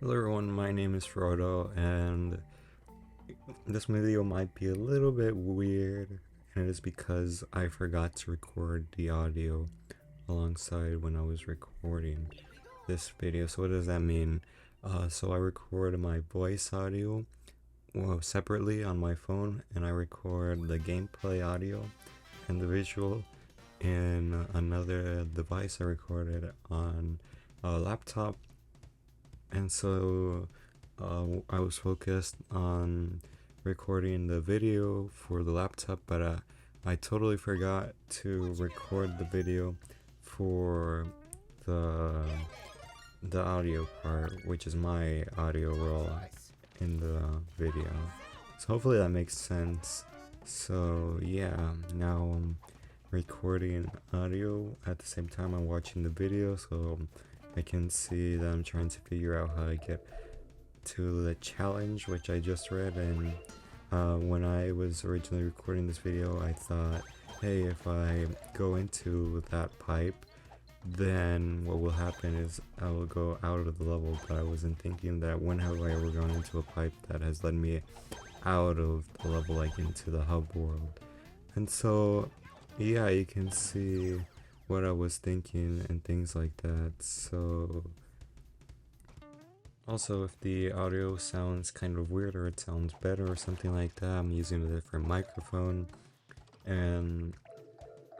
Hello everyone, my name is Frodo, and this video might be a little bit weird, and it is because I forgot to record the audio alongside when I was recording this video. So what does that mean? So I record my voice audio separately on my phone, and I record the gameplay audio and the visual in another device I recorded on a laptop. And so I was focused on recording the video for the laptop, but I totally forgot to record the video for the audio part, which is my audio roll in the video. So hopefully that makes sense. So yeah, now I'm recording audio at the same time I'm watching the video, so I can see that I'm trying to figure out how to get to the challenge, which I just read. And when I was originally recording this video, I thought, hey, if I go into that pipe, then what will happen is I will go out of the level. But I wasn't thinking that when have I ever gone into a pipe that has led me out of the level, like into the hub world. And so yeah, you can see what I was thinking and things like that. So also, if the audio sounds kind of weird or it sounds better or something like that, I'm using a different microphone. And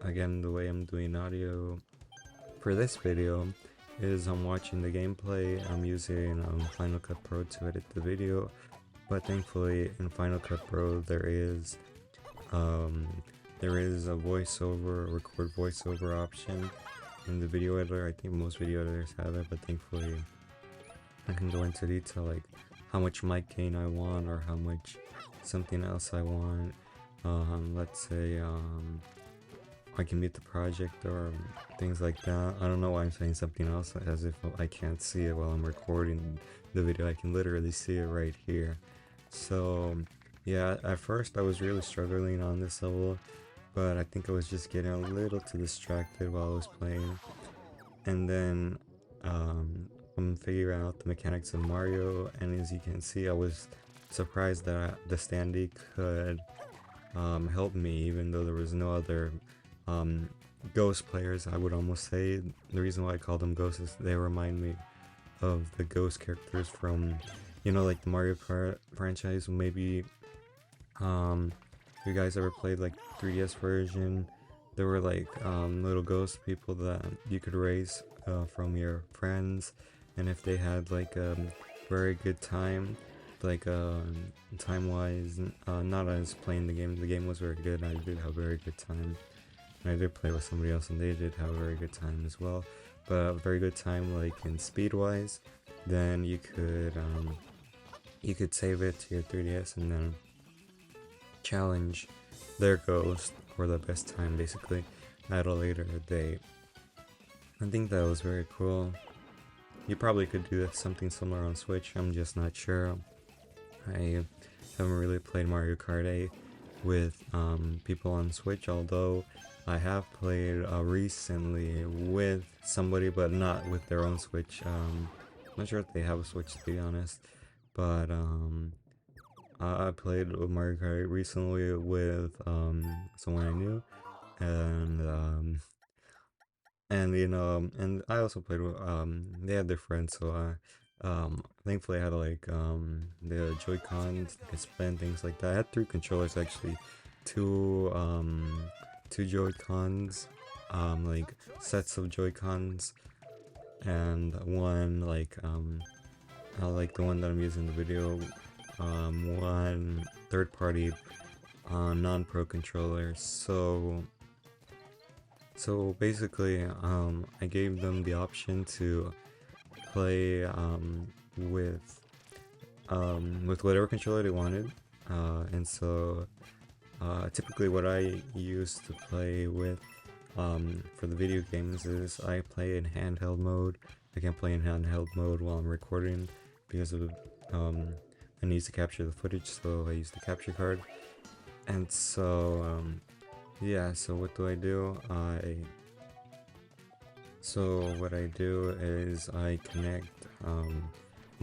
again, the way I'm doing audio for this video is I'm watching the gameplay. I'm using Final Cut Pro to edit the video, but thankfully in Final Cut Pro there is a voiceover, record voiceover option in the video editor. I think most video editors have it, but thankfully I can go into detail like how much mic gain I want or how much something else I want. Let's say I can mute the project or things like that. I don't know why I'm saying something else, as if I can't see it while I'm recording the video. I can literally see it right here. So yeah, at first I was really struggling on this level, but I think I was just getting a little too distracted while I was playing. And then I'm figuring out the mechanics of Mario, and as you can see, I was surprised that the standee could help me, even though there was no other ghost players. I would almost say the reason why I call them ghosts is they remind me of the ghost characters from, like the Mario Kart franchise. Maybe you guys ever played like 3DS version? There were like little ghost people that you could raise from your friends, and if they had like a very good time, like time wise, not as playing the game was very good. I did have a very good time, and I did play with somebody else and they did have a very good time as well. But a very good time like in speed wise, then you could save it to your 3DS and then challenge their ghost or the best time basically at a later date. I think that was very cool. You probably could do something similar on Switch, I'm just not sure. I haven't really played Mario Kart 8 with people on Switch, although I have played recently with somebody, but not with their own Switch. I'm not sure if they have a Switch, to be honest, but I played with Mario Kart recently with someone I knew, and and I also played with they had their friends, so thankfully I had like the Joy-Cons, like a spin, things like that. I had 3 controllers actually, two Joy-Cons, like sets of Joy-Cons, and one like like the one that I'm using in the video, one third-party non-pro controller. So basically, I gave them the option to play with whatever controller they wanted, and so typically what I used to play with for the video games is I play in handheld mode. I can't play in handheld mode while I'm recording because of I need to capture the footage, so I use the capture card. And so yeah, so what do? So what I do is I connect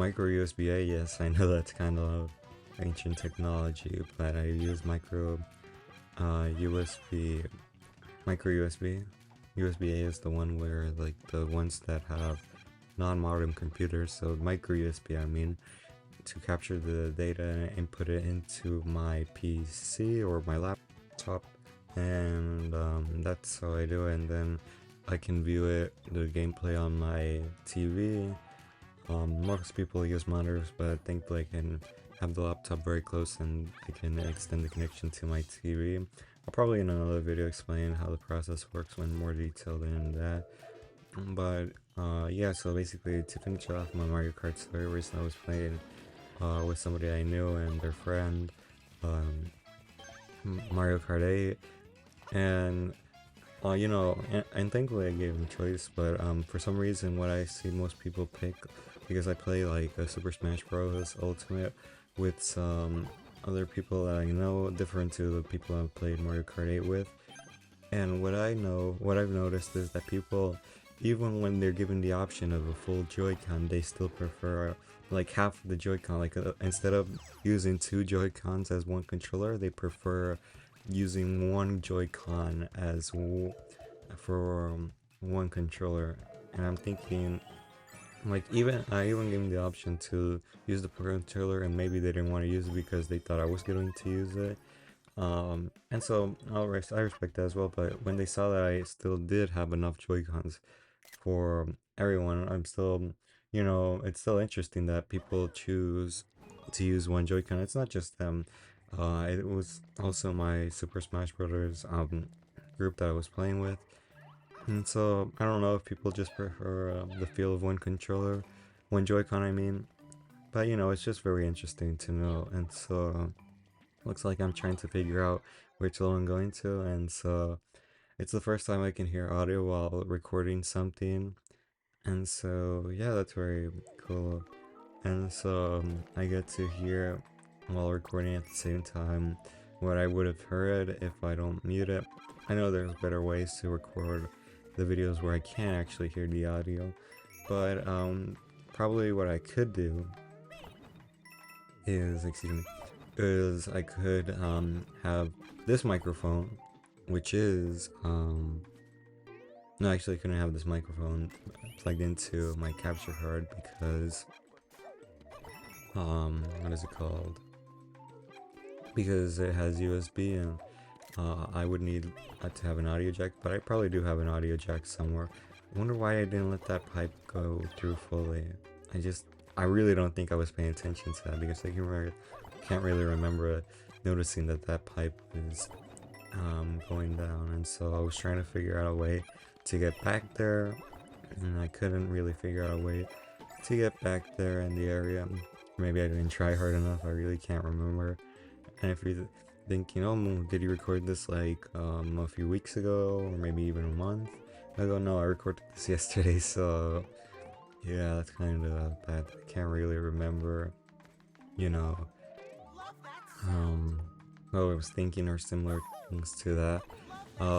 Micro USB-A, yes, I know that's kind of ancient technology, but I use USB, micro USB. USB-A is the one where, like, the ones that have non-modern computers, so micro USB, I mean, to capture the data and input it into my PC or my laptop, and that's how I do it, and then I can view the gameplay on my TV. Most people use monitors, but thankfully I can have the laptop very close and I can extend the connection to my TV. I'll probably in another video explain how the process works when more detailed in that. But yeah, so basically to finish off my Mario Kart story, recently I was playing with somebody I knew and their friend, Mario Kart 8, and you know, and thankfully I gave them choice, but for some reason what I see most people pick, because I play like a Super Smash Bros. Ultimate with some other people that I know, different to the people I've played Mario Kart 8 with, and what I've noticed is that people, even when they're given the option of a full Joy-Con, they still prefer like half of the Joy-Con, like instead of using two Joy-Cons as one controller, they prefer using one Joy-Con as for one controller. And I'm thinking, like, I even gave them the option to use the controller, and maybe they didn't want to use it because they thought I was going to use it. And so I respect that as well. But when they saw that I still did have enough Joy-Cons for everyone, I'm still, you know, it's still interesting that people choose to use one Joy-Con. It's not just them. It was also my Super Smash Brothers group that I was playing with, and so I don't know if people just prefer the feel of one controller, one Joy-Con, I mean. But you know, it's just very interesting to know, and so looks like I'm trying to figure out which level I'm going to, and so it's the first time I can hear audio while recording something, and so yeah, that's very cool. And so I get to hear while recording at the same time what I would have heard if I don't mute it. I know there's better ways to record the videos where I can actually hear the audio, but probably what I could do is, I could have this microphone, which is no, actually I couldn't have this microphone plugged into my capture card because what is it called? Because it has USB, and I would need to have an audio jack, but I probably do have an audio jack somewhere. I wonder why I didn't let that pipe go through fully. I really don't think I was paying attention to that, because I can't really remember noticing that pipe is going down, and so I was trying to figure out a way to get back there, and I couldn't really figure out a way to get back there in the area. Maybe I didn't try hard enough, I really can't remember. And if you're thinking, oh, did you record this like a few weeks ago, or maybe even a month ago? No, I recorded this yesterday, so yeah, that's kind of bad. I can't really remember, you know, what I was thinking or similar things to that.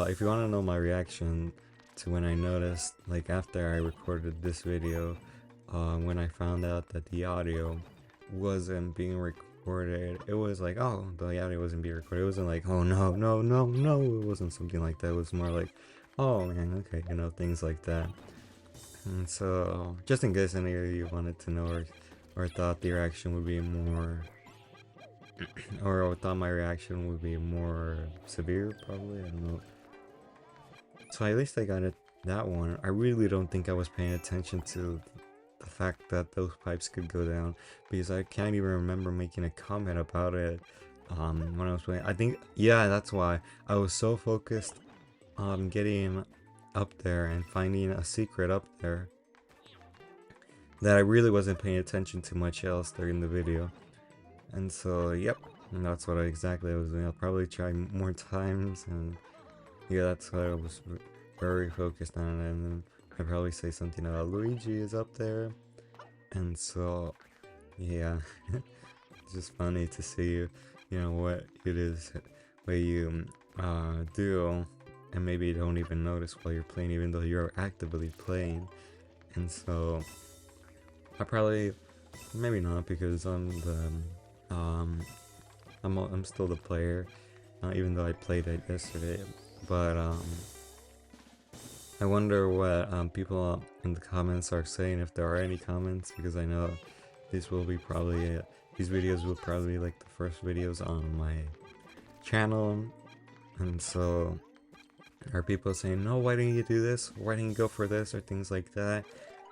If you want to know my reaction to when I noticed, like after I recorded this video, when I found out that the audio wasn't being recorded, it was like, oh, the audio wasn't being recorded. It wasn't like, oh no, no, no, no. It wasn't something like that. It was more like, oh man, okay, you know, things like that. And so, just in case any of you wanted to know or thought the reaction would be more, or thought my reaction would be more severe, probably, I don't know. So at least I got it, that one. I really don't think I was paying attention to the fact that those pipes could go down, because I can't even remember making a comment about it when I was playing. I think, yeah, that's why I was so focused on getting up there and finding a secret up there that I really wasn't paying attention to much else during the video. And so, yep, and that's what exactly I was doing. I'll probably try more times, and yeah, that's what I was very focused on. And then I'd probably say something about Luigi is up there, and so yeah, it's just funny to see you know what it is, what you do, and maybe you don't even notice while you're playing, even though you're actively playing. And so I probably Maybe not because I'm still the player, even though I played it yesterday. But I wonder what people in the comments are saying, if there are any comments, because I know this will be probably these videos will probably be like the first videos on my channel, and so are people saying, no, why didn't you do this? Why didn't you go for this? Or things like that.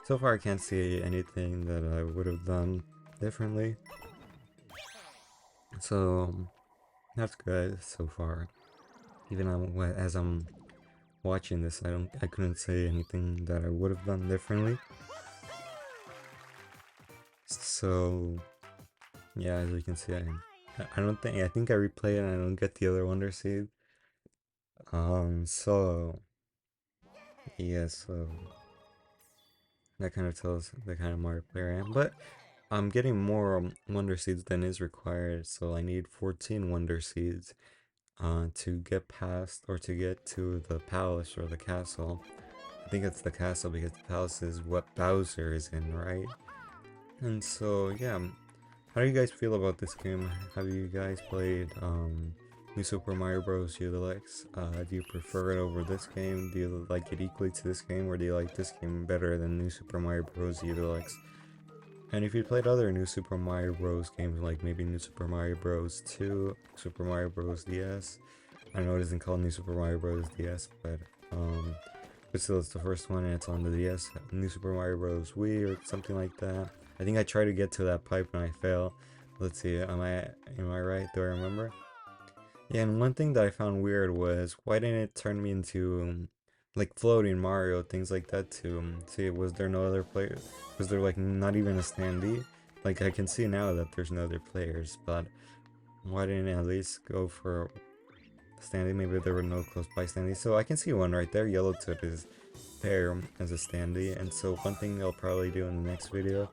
So far I can't see anything that I would have done differently. So that's good so far. Even as I'm watching this, I couldn't say anything that I would have done differently. So yeah, as you can see, I think I replay it and I don't get the other Wonder Seed. So yeah, so that kind of tells the kind of Mario player I am. But I'm getting more Wonder Seeds than is required, so I need 14 Wonder Seeds to get past, or to get to the palace or the castle. I think it's the castle because the palace is what Bowser is in, right? And so, yeah. How do you guys feel about this game? Have you guys played New Super Mario Bros. U Deluxe? Do you prefer it over this game? Do you like it equally to this game, or do you like this game better than New Super Mario Bros. U Deluxe? And if you played other New Super Mario Bros. Games, like maybe New Super Mario Bros. 2, Super Mario Bros. DS, I know it isn't called New Super Mario Bros. DS, but still it's the first one and it's on the DS. New Super Mario Bros. Wii or something like that. I think I tried to get to that pipe and I failed. Let's see, am I right? Do I remember? Yeah, and one thing that I found weird was, why didn't it turn me into like floating Mario, things like that too? See, was there no other player? Was there like not even a standee? Like I can see now that there's no other players, but why didn't it at least go for standee? Maybe there were no close by standees. So I can see one right there. Yellow Tip is there as a standee, and so one thing they'll probably do in the next video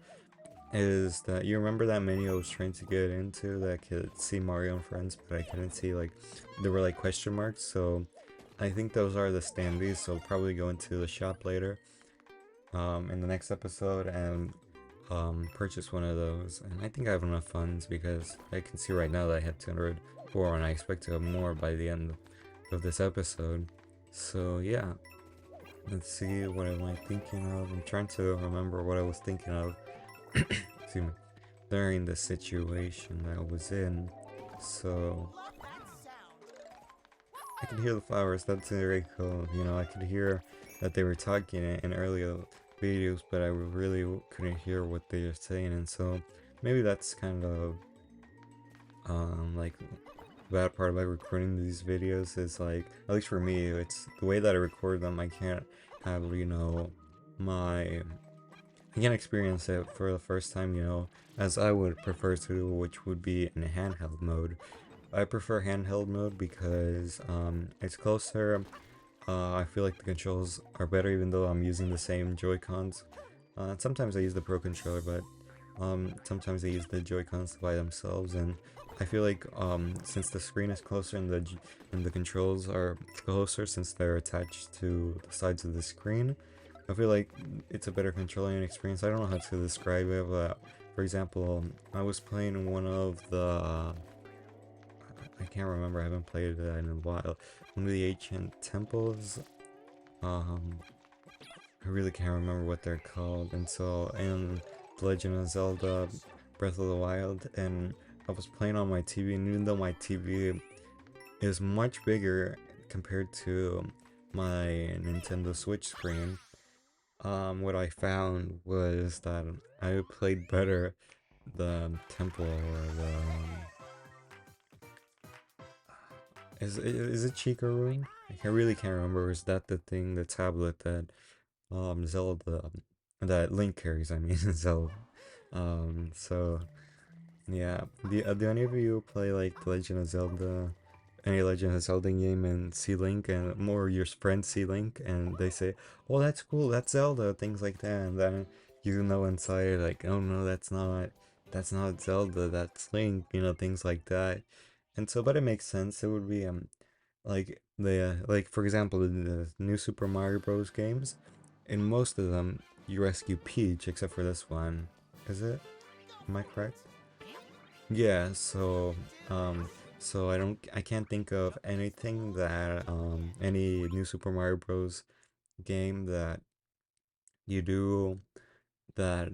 is that, you remember that menu I was trying to get into that I could see Mario and friends, but I couldn't see, like, there were like question marks. So I think those are the standees, so I'll probably go into the shop later in the next episode and purchase one of those. And I think I have enough funds because I can see right now that I have 204 and I expect to have more by the end of this episode. So yeah, let's see, what am I thinking of? I'm trying to remember what I was thinking of excuse me, during the situation that I was in. So I could hear the flowers. That's very cool. You know, I could hear that they were talking in earlier videos, but I really couldn't hear what they were saying, and so maybe that's kind of like the bad part about recording these videos is, like, at least for me, it's the way that I record them. I can't have, you know, I can't experience it for the first time, you know, as I would prefer to, which would be in handheld mode. I prefer handheld mode because it's closer. I feel like the controls are better, even though I'm using the same Joy-Cons. Sometimes I use the Pro Controller, but sometimes I use the Joy-Cons by themselves, and I feel like since the screen is closer and the controls are closer, since they're attached to the sides of the screen, I feel like it's a better controlling experience. I don't know how to describe it, but for example, I was playing one of the I can't remember, I haven't played that in a while. One of the ancient temples. I really can't remember what they're called. And so, in The Legend of Zelda Breath of the Wild, and I was playing on my TV, and even though my TV is much bigger compared to my Nintendo Switch screen, what I found was that I played better the temple, or the is it Chica Room? I really can't remember. Is that the thing, the tablet that Zelda, that Link carries? I mean Zelda. So yeah. Do any of you play like The Legend of Zelda? Any Legend of Zelda game and see Link, and more your friends see Link and they say, "Oh, that's cool, that's Zelda," things like that, and then you know inside like, "Oh no, that's not Zelda, that's Link," you know, things like that. And so, but it makes sense. It would be like the like for example, in the new Super Mario Bros. Games, in most of them you rescue Peach, except for this one. Is it? Am I correct? Yeah, so I can't think of anything that any new Super Mario Bros. Game that you do that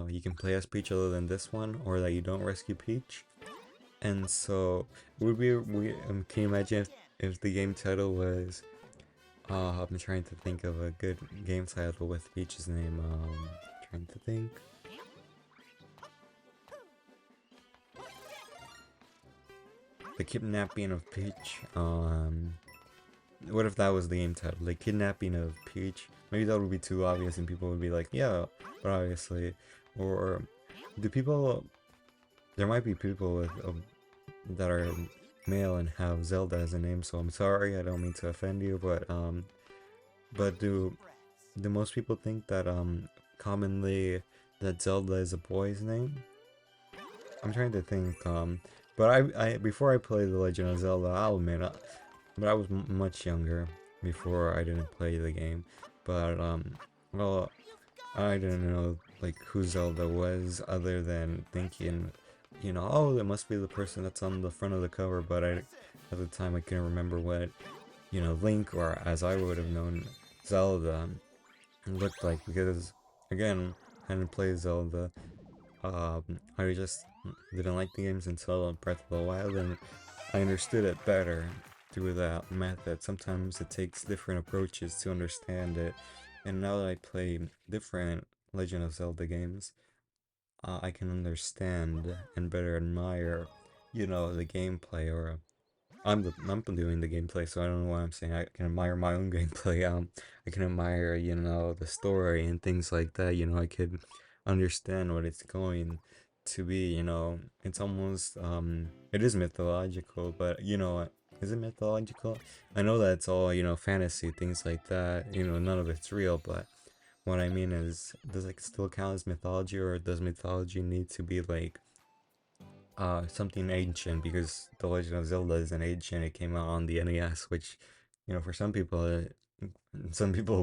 you can play as Peach other than this one, or that you don't rescue Peach. And so, can you imagine if the game title was, I'm trying to think of a good game title with Peach's name, trying to think. The Kidnapping of Peach, what if that was the game title? The Kidnapping of Peach? Maybe that would be too obvious and people would be like, yeah, but obviously. Or do people, there might be people that are male and have Zelda as a name, so I'm sorry, I don't mean to offend you, but do most people think that commonly that Zelda is a boy's name? I'm trying to think, but I before I played The Legend of Zelda, I'll admit, but I was much younger before I didn't play the game, but well, I didn't know like who Zelda was other than thinking, oh, it must be the person that's on the front of the cover, but at the time I couldn't remember what, Link, or as I would have known Zelda, looked like, because again, I hadn't played Zelda. I just didn't like the games until Breath of the Wild, and I understood it better through that method. Sometimes it takes different approaches to understand it, and now that I play different Legend of Zelda games, I can understand and better admire, the gameplay. Or I'm doing the gameplay, so I don't know why I'm saying I can admire my own gameplay. I can admire, the story and things like that. I could understand what it's going to be. It's almost it is mythological, but is it mythological? I know that it's all fantasy, things like that. None of it's real, but what I mean is, does it still count as mythology, or does mythology need to be like something ancient? Because The Legend of Zelda is an ancient. It came out on the NES, which, for some people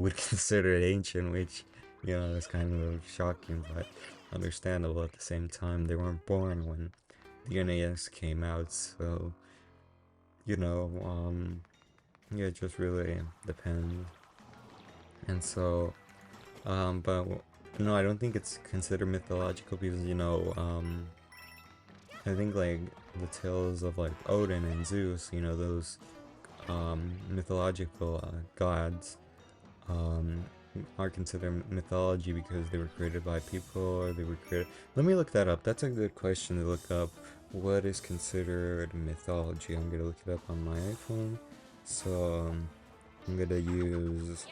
would consider it ancient, which, is kind of shocking, but understandable at the same time. They weren't born when the NES came out, so, yeah, it just really depends. And so, but no, I don't think it's considered mythological because, I think like the tales of like Odin and Zeus, those mythological gods, um, are considered mythology because they were created by people, or they were created. Let me look that up. That's a good question to look up. What is considered mythology? I'm gonna look it up on my iPhone. So I'm gonna use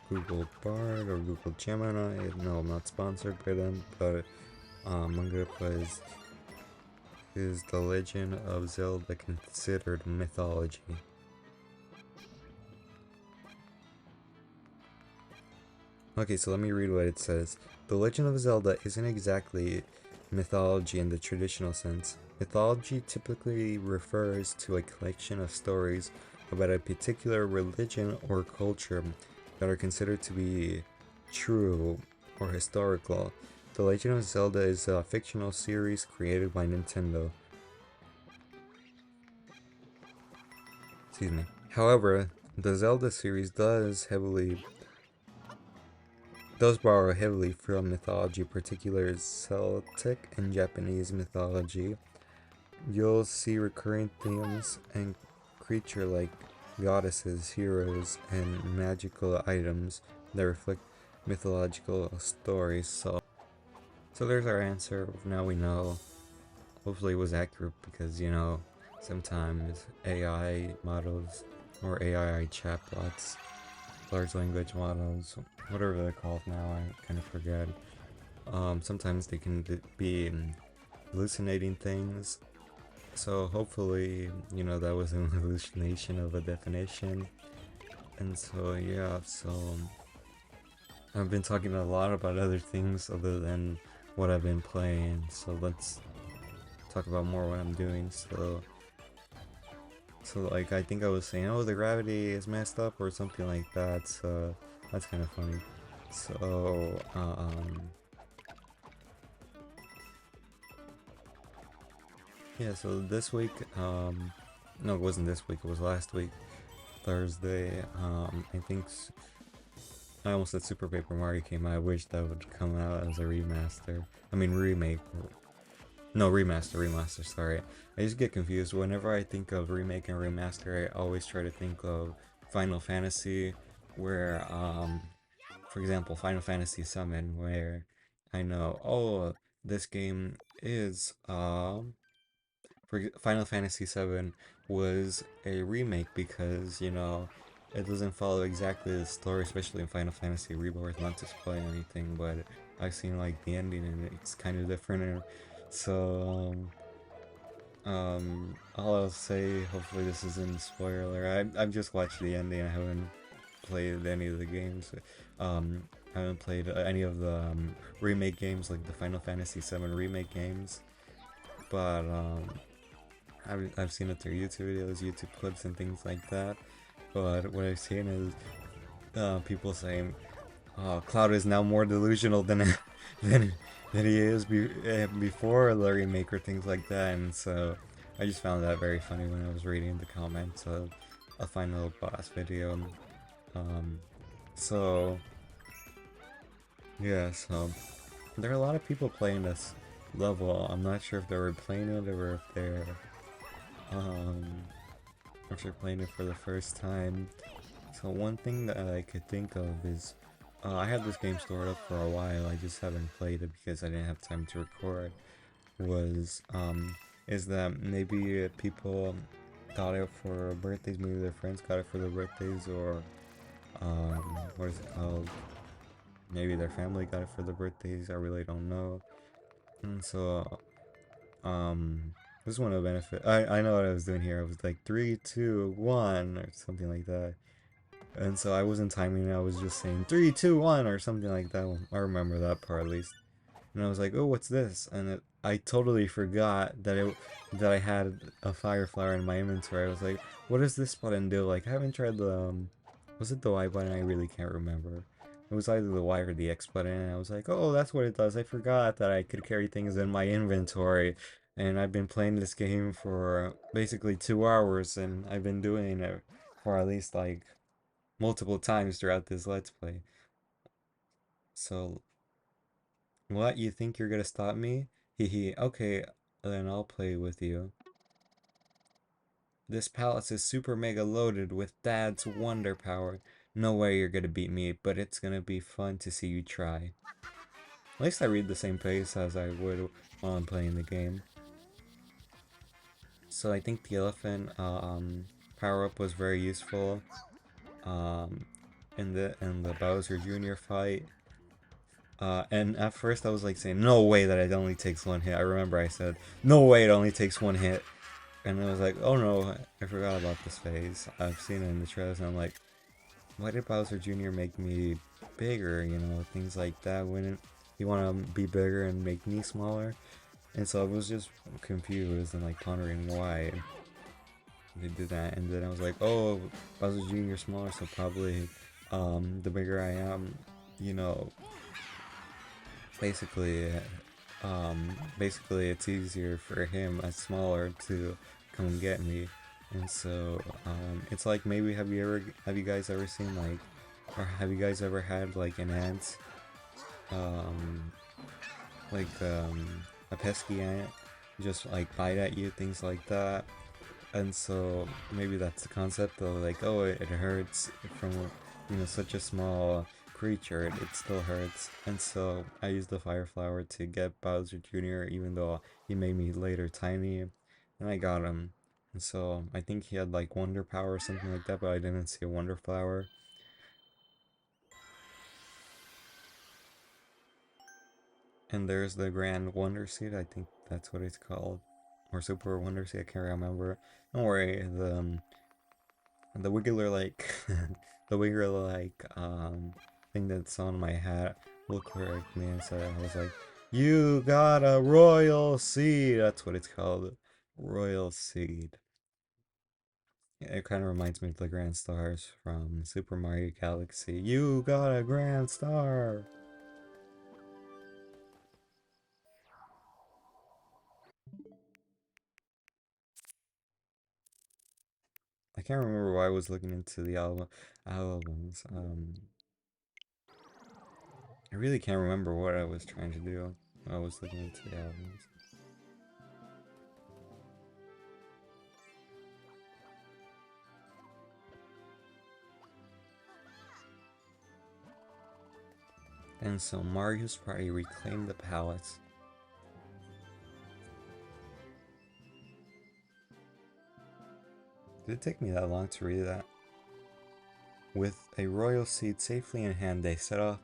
Google Bard or Google Gemini. No, I'm not sponsored by them, but I'm gonna put is The Legend of Zelda considered mythology? Okay, so let me read what it says. The Legend of Zelda isn't exactly mythology in the traditional sense. Mythology typically refers to a collection of stories about a particular religion or culture that are considered to be true or historical. The Legend of Zelda is a fictional series created by Nintendo. Excuse me. However, the Zelda series does borrow heavily from mythology, particularly Celtic and Japanese mythology. You'll see recurring themes and creature-like goddesses, heroes, and magical items that reflect mythological stories. So there's our answer. Now we know. Hopefully it was accurate because, sometimes AI models or AI chatbots, large language models, whatever they're called now, I kind of forget. Sometimes they can be hallucinating things. So hopefully, that was an hallucination of a definition. And so, yeah, so I've been talking a lot about other things other than what I've been playing. So let's talk about more what I'm doing. So like, I think I was saying, oh, the gravity is messed up or something like that. So that's kind of funny. So, Yeah, so this week, no, it wasn't this week, it was last week, Thursday. I think I almost said Super Paper Mario came out. I wish that would come out as a remaster. I mean, remake. No, remaster, sorry. I just get confused. Whenever I think of remake and remaster, I always try to think of Final Fantasy, where, for example, Final Fantasy VII, where I know, oh, this game is, for Final Fantasy VII was a remake because, it doesn't follow exactly the story, especially in Final Fantasy Rebirth, not to spoil anything, but I've seen like the ending and it's kind of different. And so, all I'll say, hopefully this isn't a spoiler. I've just watched the ending. I haven't played any of the games. I haven't played any of the remake games, like the Final Fantasy VII remake games. But I've seen it through YouTube videos, YouTube clips, and things like that. But what I've seen is people saying, Cloud is now more delusional than than than he is before the remake or things like that. And so I just found that very funny when I was reading the comments of a final boss video. Um, so yeah, so there are a lot of people playing this level. I'm not sure if they were playing it or um, if they're playing it for the first time. So one thing that I could think of is I had this game stored up for a while. I just haven't played it because I didn't have time to record. Was is that maybe people got it for birthdays? Maybe their friends got it for their birthdays, or what is it called? Maybe their family got it for their birthdays. I really don't know. And so this is one of the benefit. I know what I was doing here. I was like 3, 2, 1 or something like that. And so I wasn't timing it, I was just saying 3, 2, 1 or something like that. I remember that part at least. And I was like, oh, what's this? And I totally forgot that I had a fire flower in my inventory. I was like, what does this button do? Like, I haven't tried the, was it the Y button? I really can't remember. It was either the Y or the X button, and I was like, oh, that's what it does. I forgot that I could carry things in my inventory. And I've been playing this game for basically 2 hours, and I've been doing it for at least like multiple times throughout this Let's Play. So, what, you think you're gonna stop me? Hee hee, okay, then I'll play with you. This palace is super mega loaded with Dad's wonder power. No way you're gonna beat me, but it's gonna be fun to see you try. At least I read the same pace as I would while I'm playing the game. So I think the elephant power up was very useful um, in the Bowser Jr. fight. And at first I was like saying, no way that it only takes one hit. I remember I said, no way it only takes one hit. And I was like, oh no, I forgot about this phase. I've seen it in the trailers and I'm like, why did Bowser Jr. make me bigger? Things like that. Wouldn't you want to be bigger and make me smaller? And so I was just confused and like pondering why they did that. And then I was like, oh, Bowser Jr. smaller, so probably the bigger I am, you know, basically basically it's easier for him as smaller to come get me. And so it's like, maybe have you guys ever seen like, or have you guys ever had like an ant, um like a pesky ant just like bite at you, things like that. And so maybe that's the concept of like, oh, it hurts from such a small creature, it still hurts. And so I used the fire flower to get Bowser Jr., even though he made me later tiny, and I got him. And so I think he had like wonder power or something like that, but I didn't see a wonder flower. And there's the Grand Wonder Seed, I think that's what it's called, or Super Wonder Seed, I can't remember. Don't worry, the wiggler like the wiggler like thing that's on my hat will correct me. And so I was like, you got a royal seed. That's what it's called, royal seed. It kind of reminds me of the grand stars from Super Mario Galaxy. You got a grand star. I can't remember why I was looking into the albums. I really can't remember what I was trying to do when I was looking into the albums. And so Mario's party reclaimed the palace. Did it take me that long to read that? With a royal seat safely in hand, they set off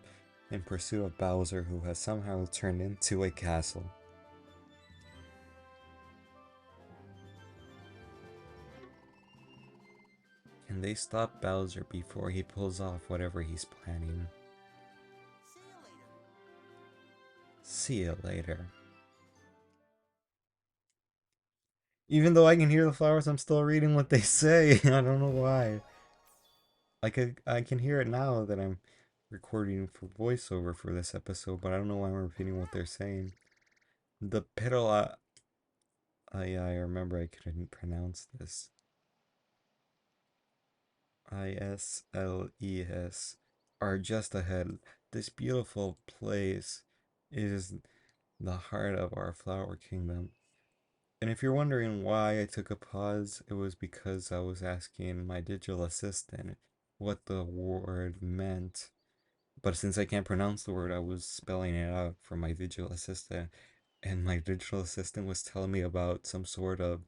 in pursuit of Bowser, who has somehow turned into a castle. And they stop Bowser before he pulls off whatever he's planning. See you later. Even though I can hear the flowers, I'm still reading what they say. I don't know why. I can hear it now that I'm recording for voiceover for this episode, but I don't know why I'm repeating what they're saying. The pedal, yeah, I remember I couldn't pronounce this. Isles are just ahead. This beautiful place is the heart of our flower kingdom. And if you're wondering why I took a pause, it was because I was asking my digital assistant what the word meant. But since I can't pronounce the word, I was spelling it out for my digital assistant. And my digital assistant was telling me about some sort of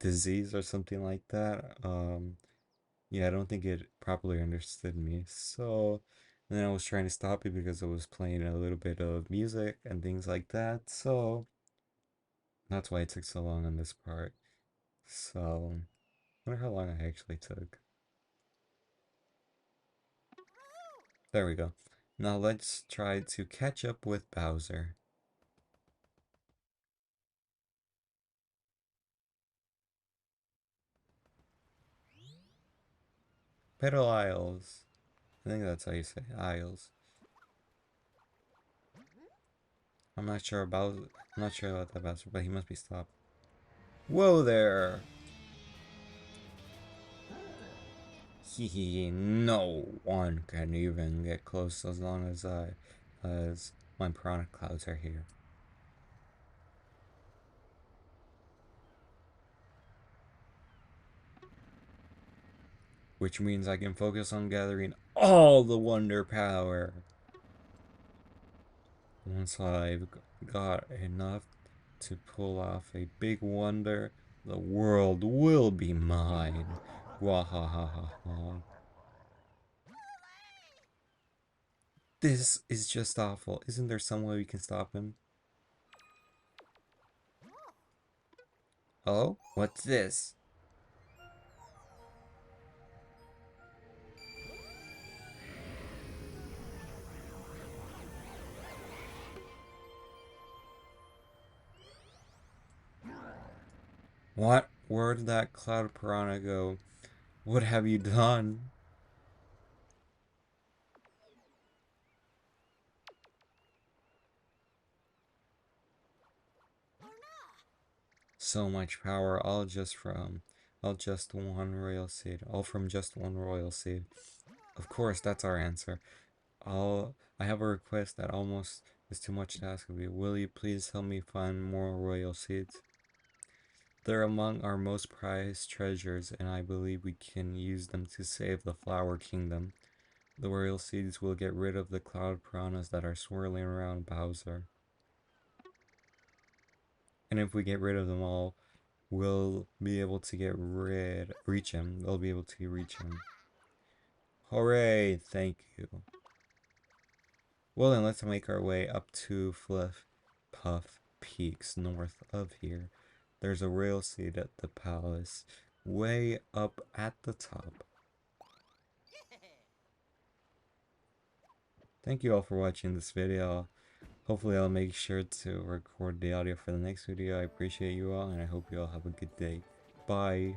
disease or something like that. Yeah, I don't think it properly understood me. So and then I was trying to stop it because I was playing a little bit of music and things like that. So that's why it took so long on this part. So I wonder how long I actually took. There we go. Now let's try to catch up with Bowser. Pedal Isles. I think that's how you say Isles. I'm not sure about that Bowser, but he must be stopped. Whoa there! Hee no one can even get close as long as my piranha clouds are here. Which means I can focus on gathering all the wonder power. Once I've got enough to pull off a big wonder, the world will be mine. Wahahaha. This is just awful. Isn't there some way we can stop him? Oh, what's this? What? Where did that cloud piranha go? What have you done? So much power, all just one royal seed. All from just one royal seed. Of course, that's our answer. I have a request that almost is too much to ask of you. Will you please help me find more royal seeds? They're among our most prized treasures, and I believe we can use them to save the Flower Kingdom. The royal seeds will get rid of the cloud piranhas that are swirling around Bowser. And if we get rid of them all, we'll be able to reach him. They'll be able to reach him. Hooray! Thank you. Well then, let's make our way up to Fluff Puff Peaks north of here. There's a rail seat at the palace, way up at the top. Thank you all for watching this video. Hopefully I'll make sure to record the audio for the next video. I appreciate you all, and I hope you all have a good day. Bye!